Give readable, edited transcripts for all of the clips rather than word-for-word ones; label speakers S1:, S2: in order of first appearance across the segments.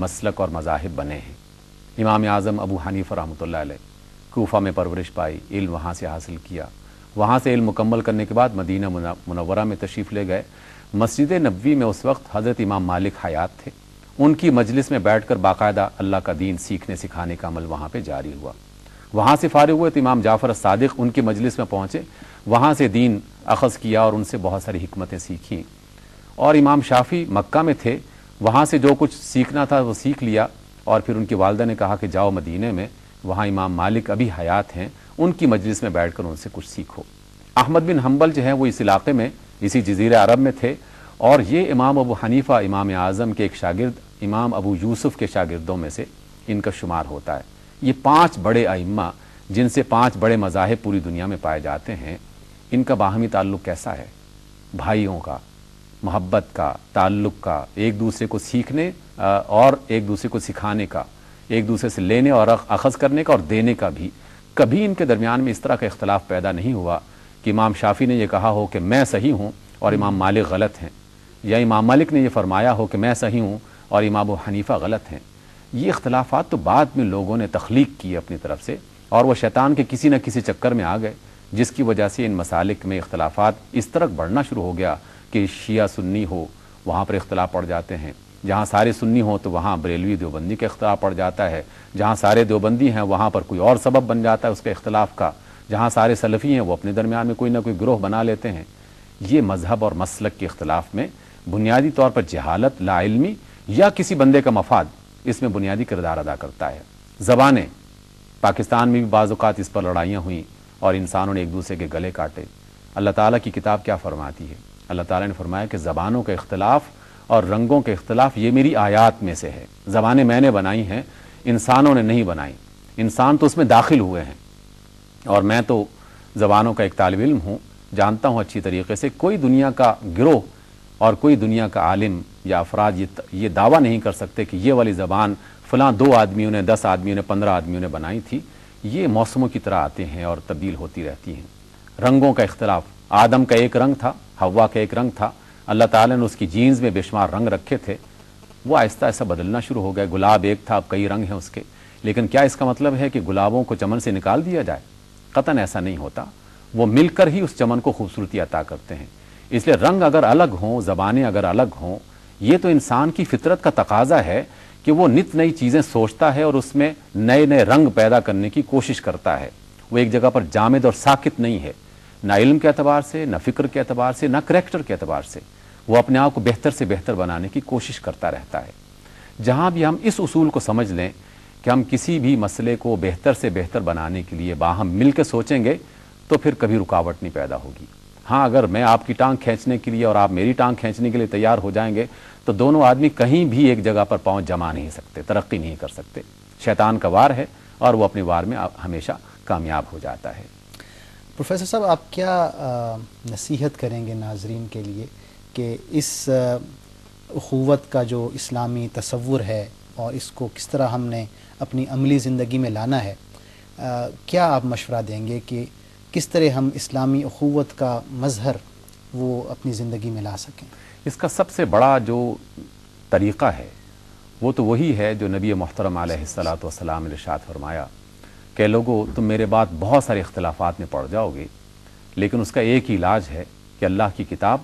S1: مسلک اور مذاہب بنے ہیں۔ امام اعظم ابو حنیفہ رحمۃ اللہ علیہ کوفہ میں پرورش پائی، علم وہاں سے حاصل کیا، وہاں سے علم مکمل کرنے کے بعد مدینہ منورہ میں تشریف لے گئے۔ مسجد نبوی میں اس وقت حضرت امام مالک حیات تھے، ان کی مجلس میں بیٹھ کر باقاعدہ اللہ کا دین سیکھنے سکھانے کا عمل وہاں پہ جاری ہوا۔ وہاں سے فارغ ہوئے تو امام جعفر الصادق ان کی مجلس میں پہنچے، وہاں سے دین اخذ کیا اور ان سے بہت ساری حکمتیں سیکھیں۔ اور امام شافعی مکہ میں تھے، وہاں سے جو کچھ سیکھنا تھا وہ سیکھ لیا، اور پھر ان کی والدہ نے کہا کہ جاؤ مدینے میں، وہاں امام مالک ابھی حیات ہیں، ان کی مجلس میں بیٹھ کر ان سے کچھ سیکھو۔ احمد بن حنبل جو ہیں وہ اس علاقے میں، اسی جزیرہ عرب میں تھے، اور یہ امام ابو حنیفہ امام اعظم کے ایک شاگرد امام ابو یوسف کے شاگردوں میں سے ان کا شمار ہوتا ہے۔ یہ 5 بڑے ائمہ جن سے 5 بڑے مذاہب پوری دنیا میں پائے جاتے ہیں، ان کا باہمی تعلق کیسا ہے؟ بھائیوں کا، محبت کا، تعلق کا، ایک دوسرے کو سیکھنے اور ایک دوسرے کو سکھانے کا، ایک دوسرے سے لینے اور اخذ کرنے کا اور دینے کا بھی۔ کبھی ان کے درمیان میں اس طرح کا اختلاف پیدا نہیں ہوا کہ امام شافعی نے یہ کہا ہو کہ میں صحیح ہوں اور امام مالک غلط ہیں، یا امام مالک نے یہ فرمایا ہو کہ میں صحیح ہوں اور امام ابو حنیفہ غلط ہیں۔ یہ اختلافات تو بعد میں لوگوں نے تخلیق کی اپنی طرف سے، اور وہ شیطان کے کسی نہ کسی چکر میں آ گئے، جس کی وجہ سے ان مسالک میں اختلافات اس طرح بڑھنا شروع ہو گیا کہ شیعہ سنی ہو وہاں پر اختلاف پڑ جاتے ہیں، جہاں سارے سنی ہوں تو وہاں بریلوی دیوبندی کا اختلاف پڑ جاتا ہے، جہاں سارے دیوبندی ہیں وہاں پر کوئی اور سبب بن جاتا ہے اس کے اختلاف کا، جہاں سارے سلفی ہیں وہ اپنے درمیان میں کوئی نہ کوئی گروہ بنا لیتے ہیں۔ یہ مذہب اور مسلک کے اختلاف میں بنیادی طور پر جہالت، لا علمی یا کسی بندے کا مفاد اس میں بنیادی کردار ادا کرتا ہے۔ زبانیں، پاکستان میں بھی بعض اوقات اس پر لڑائیاں ہوئیں اور انسانوں نے ایک دوسرے کے گلے کاٹے۔ اللہ تعالیٰ کی کتاب کیا فرماتی ہے؟ اللہ تعالیٰ نے فرمایا کہ زبانوں کا اختلاف اور رنگوں کے اختلاف یہ میری آیات میں سے ہے۔ زبانیں میں نے بنائی ہیں، انسانوں نے نہیں بنائی، انسان تو اس میں داخل ہوئے ہیں، اور میں تو زبانوں کا ایک طالب علم ہوں، جانتا ہوں اچھی طریقے سے کوئی دنیا کا گروہ اور کوئی دنیا کا عالم یا افراد یہ دعویٰ نہیں کر سکتے کہ یہ والی زبان فلاں 2 آدمیوں نے، 10 آدمیوں نے، 15 آدمیوں نے بنائی تھی۔ یہ موسموں کی طرح آتے ہیں اور تبدیل ہوتی رہتی ہیں۔ رنگوں کا اختلاف، آدم کا ایک رنگ تھا، حوا کا ایک رنگ تھا، اللہ تعالیٰ نے اس کی جینز میں بے شمار رنگ رکھے تھے، وہ آہستہ آہستہ بدلنا شروع ہو گئے۔ گلاب ایک تھا، اب کئی رنگ ہیں اس کے، لیکن کیا اس کا مطلب ہے کہ گلابوں کو چمن سے نکال دیا جائے؟ قطعاً ایسا نہیں ہوتا، وہ مل کر ہی اس چمن کو خوبصورتی عطا کرتے ہیں۔ اس لیے رنگ اگر الگ ہوں، زبانیں اگر الگ ہوں، یہ تو انسان کی فطرت کا تقاضا ہے کہ وہ نت نئی چیزیں سوچتا ہے اور اس میں نئے نئے رنگ پیدا کرنے کی کوشش کرتا ہے۔ وہ ایک جگہ پر جامد اور ساکت نہیں ہے، نہ علم کے اعتبار سے، نہ فکر کے اعتبار سے، نہ کریکٹر کے اعتبار سے۔ وہ اپنے آپ کو بہتر سے بہتر بنانے کی کوشش کرتا رہتا ہے۔ جہاں بھی ہم اس اصول کو سمجھ لیں کہ ہم کسی بھی مسئلے کو بہتر سے بہتر بنانے کے لیے باہم مل کے سوچیں گے تو پھر کبھی رکاوٹ نہیں پیدا ہوگی۔ ہاں، اگر میں آپ کی ٹانگ کھینچنے کے لیے اور آپ میری ٹانگ کھینچنے کے لیے تیار ہو جائیں گے تو دونوں آدمی کہیں بھی ایک جگہ پر پاؤں جما نہیں سکتے، ترقی نہیں کر سکتے۔ شیطان کا وار ہے اور وہ اپنے وار میں ہمیشہ کامیاب ہو جاتا ہے۔
S2: پروفیسر صاحب، آپ کیا نصیحت کریں گے ناظرین کے لیے کہ اس اخوت کا جو اسلامی تصور ہے اور اس کو کس طرح ہم نے اپنی عملی زندگی میں لانا ہے، کیا آپ مشورہ دیں گے کہ کس طرح ہم اسلامی اخوت کا مظہر وہ اپنی زندگی میں لا سکیں؟
S1: اس کا سب سے بڑا جو طریقہ ہے وہ تو وہی ہے جو نبی محترم علیہ الصلاۃ والسلام نے ارشاد فرمایا کہ لوگو تم میرے بعد بہت سارے اختلافات میں پڑ جاؤ گے، لیکن اس کا ایک ہی علاج ہے کہ اللہ کی کتاب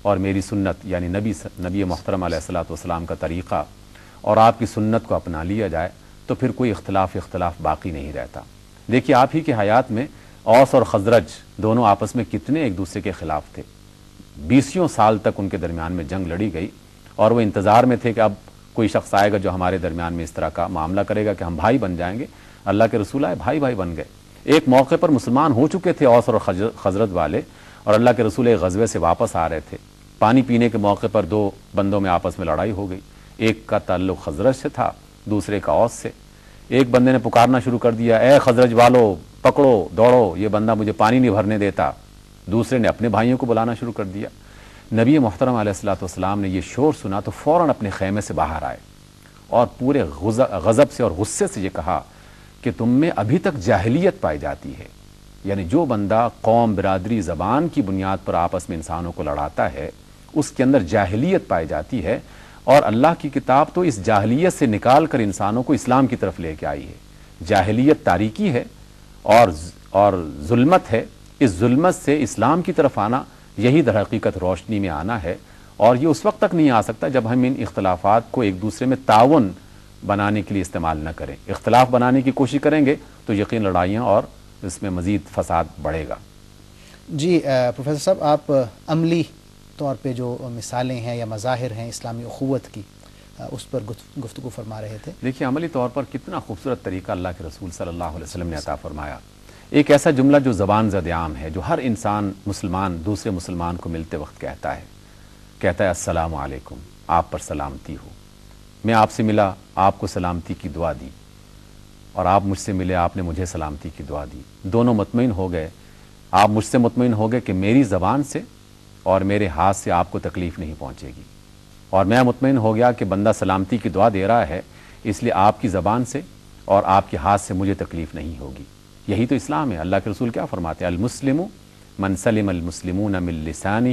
S1: اور میری سنت، یعنی نبی محترم علیہ الصلاۃ والسلام کا طریقہ اور آپ کی سنت کو اپنا لیا جائے تو پھر کوئی اختلاف باقی نہیں رہتا۔ دیکھیے، آپ ہی کے حیات میں اوس اور خزرج دونوں آپس میں کتنے ایک دوسرے کے خلاف تھے، 20 سال تک ان کے درمیان میں جنگ لڑی گئی، اور وہ انتظار میں تھے کہ اب کوئی شخص آئے گا جو ہمارے درمیان میں اس طرح کا معاملہ کرے گا کہ ہم بھائی بن جائیں گے۔ اللہ کے رسول آئے، بھائی بن گئے۔ ایک موقع پر مسلمان ہو چکے تھے اوس اور خزرج والے، اور اللہ کے رسول ایک غزوے سے واپس آ رہے تھے۔ پانی پینے کے موقع پر 2 بندوں میں آپس میں لڑائی ہو گئی، ایک کا تعلق خزرج سے تھا، دوسرے کا اوس سے۔ ایک بندے نے پکارنا شروع کر دیا، اے خزرج والو، پکڑو، دوڑو، یہ بندہ مجھے پانی نہیں بھرنے دیتا۔ دوسرے نے اپنے بھائیوں کو بلانا شروع کر دیا۔ نبی محترم علیہ الصلوۃ والسلام نے یہ شور سنا تو فوراً اپنے خیمے سے باہر آئے اور پورے غضب سے اور غصے سے یہ کہا کہ تم میں ابھی تک جاہلیت پائی جاتی ہے، یعنی جو بندہ قوم، برادری، زبان کی بنیاد پر آپس میں انسانوں کو لڑاتا ہے، اس کے اندر جاہلیت پائی جاتی ہے، اور اللہ کی کتاب تو اس جاہلیت سے نکال کر انسانوں کو اسلام کی طرف لے کے آئی ہے۔ جاہلیت تاریکی ہے اور ظلمت ہے، اس ظلمت سے اسلام کی طرف آنا یہی در حقیقت روشنی میں آنا ہے، اور یہ اس وقت تک نہیں آ سکتا جب ہم ان اختلافات کو ایک دوسرے میں تعاون بنانے کے لیے استعمال نہ کریں۔ اختلاف بنانے کی کوشش کریں گے تو یقین لڑائیاں اور اس میں مزید فساد بڑھے گا۔
S2: جی پروفیسر صاحب، آپ عملی طور پہ جو مثالیں ہیں یا مظاہر ہیں اسلامی اخوت کی، اس پر گفتگو فرما رہے تھے۔
S1: دیکھیے عملی طور پر کتنا خوبصورت طریقہ اللہ کے رسول صلی اللہ علیہ وسلم نے عطا فرمایا۔ ایک ایسا جملہ جو زبان زد عام ہے، جو ہر انسان مسلمان دوسرے مسلمان کو ملتے وقت کہتا ہے السلام علیکم، آپ پر سلامتی ہو۔ میں آپ سے ملا، آپ کو سلامتی کی دعا دی، اور آپ مجھ سے ملے، آپ نے مجھے سلامتی کی دعا دی۔ دونوں مطمئن ہو گئے، آپ مجھ سے مطمئن ہو گئے کہ میری زبان سے اور میرے ہاتھ سے آپ کو تکلیف نہیں پہنچے گی، اور میں مطمئن ہو گیا کہ بندہ سلامتی کی دعا دے رہا ہے، اس لیے آپ کی زبان سے اور آپ کے ہاتھ سے مجھے تکلیف نہیں ہوگی۔ یہی تو اسلام ہے۔ اللہ کے رسول کیا فرماتے ہیں؟ المسلم من سلم المسلمون من لسانہ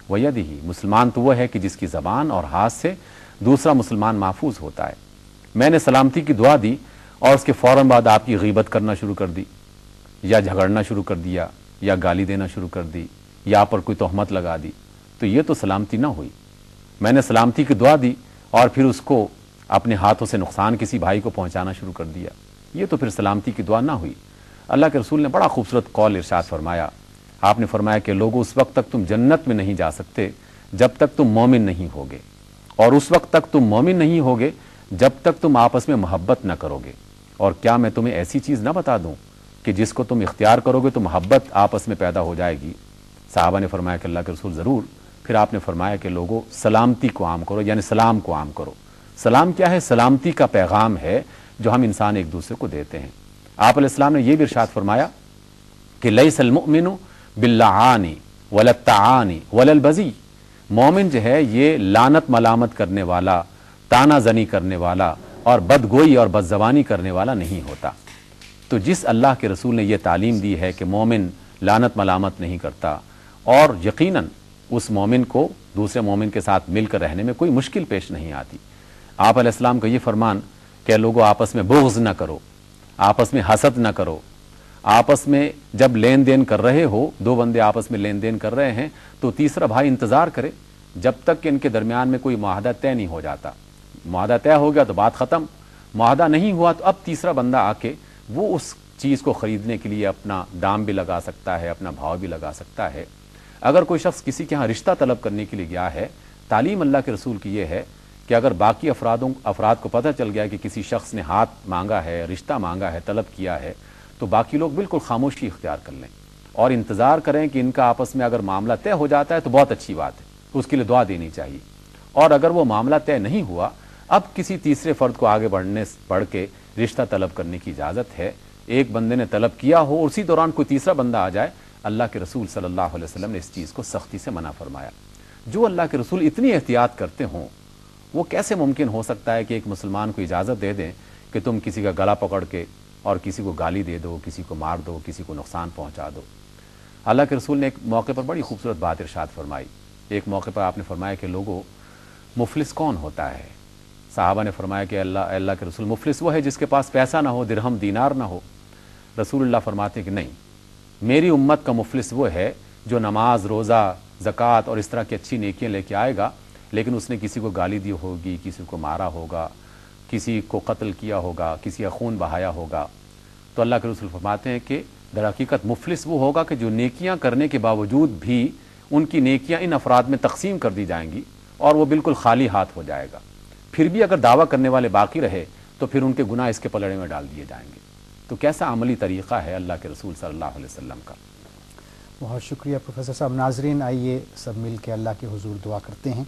S1: ویدہ، مسلمان تو وہ ہے کہ جس کی زبان اور ہاتھ سے دوسرا مسلمان محفوظ ہوتا ہے۔ میں نے سلامتی کی دعا دی اور اس کے فوراً بعد آپ کی غیبت کرنا شروع کر دی، یا جھگڑنا شروع کر دیا، یا گالی دینا شروع کر دی، یا پر کوئی تہمت لگا دی، تو یہ تو سلامتی نہ ہوئی۔ میں نے سلامتی کی دعا دی اور پھر اس کو اپنے ہاتھوں سے نقصان کسی بھائی کو پہنچانا شروع کر دیا، یہ تو پھر سلامتی کی دعا نہ ہوئی۔ اللہ کے رسول نے بڑا خوبصورت قول ارشاد فرمایا۔ آپ نے فرمایا کہ لوگوں، اس وقت تک تم جنت میں نہیں جا سکتے جب تک تم مومن نہیں ہوگے، اور اس وقت تک تم مومن نہیں ہوگے جب تک تم آپس میں محبت نہ کرو گے۔ اور کیا میں تمہیں ایسی چیز نہ بتا دوں کہ جس کو تم اختیار کرو گے تو محبت آپس میں پیدا ہو جائے گی؟ صحابہ نے فرمایا کہ اللہ کے رسول ضرور۔ پھر آپ نے فرمایا کہ لوگوں، سلامتی کو عام کرو، یعنی سلام کو عام کرو۔ سلام کیا ہے؟ سلامتی کا پیغام ہے جو ہم انسان ایک دوسرے کو دیتے ہیں۔ آپ علیہ السلام نے یہ بھی ارشاد فرمایا کہ لیس المؤمن باللعان ولا الطعان ولا البذی، مومن جو ہے یہ لعنت ملامت کرنے والا، تانا زنی کرنے والا اور بدگوئی اور بدزبانی کرنے والا نہیں ہوتا۔ تو جس اللہ کے رسول نے یہ تعلیم دی ہے کہ مومن لعنت ملامت نہیں کرتا، اور یقیناً اس مومن کو دوسرے مومن کے ساتھ مل کر رہنے میں کوئی مشکل پیش نہیں آتی۔ آپ علیہ السلام کا یہ فرمان کہ لوگوں آپس میں بغض نہ کرو، آپس میں حسد نہ کرو، آپس میں جب لین دین کر رہے ہو، دو بندے آپس میں لین دین کر رہے ہیں تو تیسرا بھائی انتظار کرے جب تک کہ ان کے درمیان میں کوئی معاہدہ طے نہیں ہو جاتا۔ معاہدہ طے ہو گیا تو بات ختم، معاہدہ نہیں ہوا تو اب تیسرا بندہ آ کے وہ اس چیز کو خریدنے کے لیے اپنا دام بھی لگا سکتا ہے، اپنا بھاؤ بھی لگا سکتا ہے۔ اگر کوئی شخص کسی کے ہاں رشتہ طلب کرنے کے لیے گیا ہے، تعلیم اللہ کے رسول کی یہ ہے کہ اگر باقی افراد کو پتہ چل گیا کہ کسی شخص نے ہاتھ مانگا ہے، رشتہ مانگا ہے، طلب کیا ہے، تو باقی لوگ بالکل خاموشی اختیار کر لیں اور انتظار کریں کہ ان کا آپس میں اگر معاملہ طے ہو جاتا ہے تو بہت اچھی بات ہے، اس کے لیے دعا دینی چاہیے۔ اور اگر وہ معاملہ طے نہیں ہوا، اب کسی تیسرے فرد کو آگے بڑھ کے رشتہ طلب کرنے کی اجازت ہے۔ ایک بندے نے طلب کیا ہو، اسی دوران کوئی تیسرا بندہ آ جائے، اللہ کے رسول صلی اللہ علیہ وسلم نے اس چیز کو سختی سے منع فرمایا۔ جو اللہ کے رسول اتنی احتیاط کرتے ہوں، وہ کیسے ممکن ہو سکتا ہے کہ ایک مسلمان کو اجازت دے دیں کہ تم کسی کا گلا پکڑ کے اور کسی کو گالی دے دو، کسی کو مار دو، کسی کو نقصان پہنچا دو؟ اللہ کے رسول نے ایک موقع پر بڑی خوبصورت بات ارشاد فرمائی۔ ایک موقع پر آپ نے فرمایا کہ لوگوں، مفلس کون ہوتا ہے؟ صحابہ نے فرمایا کہ اللہ کے رسول، مفلس وہ ہے جس کے پاس پیسہ نہ ہو، درہم دینار نہ ہو۔ رسول اللہ فرماتے ہیں کہ نہیں، میری امت کا مفلس وہ ہے جو نماز، روزہ، زکوٰۃ اور اس طرح کی اچھی نیکیاں لے کے آئے گا، لیکن اس نے کسی کو گالی دی ہوگی، کسی کو مارا ہوگا، کسی کو قتل کیا ہوگا، کسی کا خون بہایا ہوگا۔ تو اللہ کے رسول فرماتے ہیں کہ در حقیقت مفلس وہ ہوگا کہ جو نیکیاں کرنے کے باوجود بھی ان کی نیکیاں ان افراد میں تقسیم کر دی جائیں گی اور وہ بالکل خالی ہاتھ ہو جائے گا۔ پھر بھی اگر دعویٰ کرنے والے باقی رہے تو پھر ان کے گناہ اس کے پلڑے میں ڈال دیے جائیں گے۔ تو کیسا عملی طریقہ ہے اللہ کے رسول صلی اللہ علیہ وسلم کا۔
S2: بہت شکریہ پروفیسر صاحب۔ ناظرین، آئیے سب مل کے اللہ کے حضور دعا کرتے ہیں۔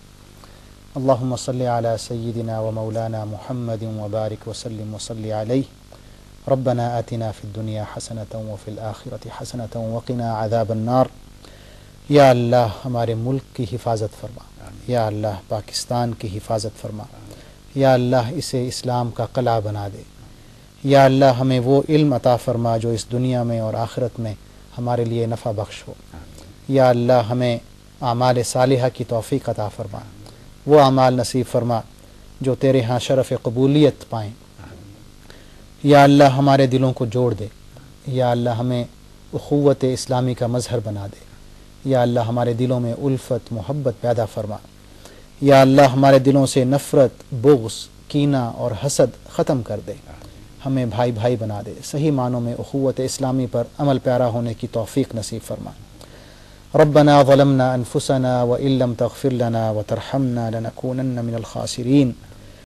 S2: اللہم صلی علی سیدنا و مولانا محمد وبارک وسلم وصلی علیہ۔ ربنا آتنا فی الدنیا حسنۃ وفی الآخرۃ حسنۃ وقنا عذاب النار۔ یا اللہ ہمارے ملک کی حفاظت فرما، یا اللہ پاکستان کی حفاظت فرما، یا اللہ اسے اسلام کا قلعہ بنا دے، یا اللہ ہمیں وہ علم عطا فرما جو اس دنیا میں اور آخرت میں ہمارے لیے نفع بخش ہو، یا اللہ ہمیں اعمال صالحہ کی توفیق عطا فرما، وہ اعمال نصیب فرما جو تیرے ہاں شرف قبولیت پائیں۔ یا اللہ ہمارے دلوں کو جوڑ دے، یا اللہ ہمیں اخوت اسلامی کا مظہر بنا دے، یا اللہ ہمارے دلوں میں الفت محبت پیدا فرما، یا اللہ ہمارے دلوں سے نفرت، بغض، کینہ اور حسد ختم کر دے، ہمیں بھائی بھائی بنا دے، صحیح معنوں میں اخوت اسلامی پر عمل پیرا ہونے کی توفیق نصیب فرما۔ ربنا ظلمنا انفسنا وان لم تغفر لنا وترحمنا لنكونن من الخاسرین۔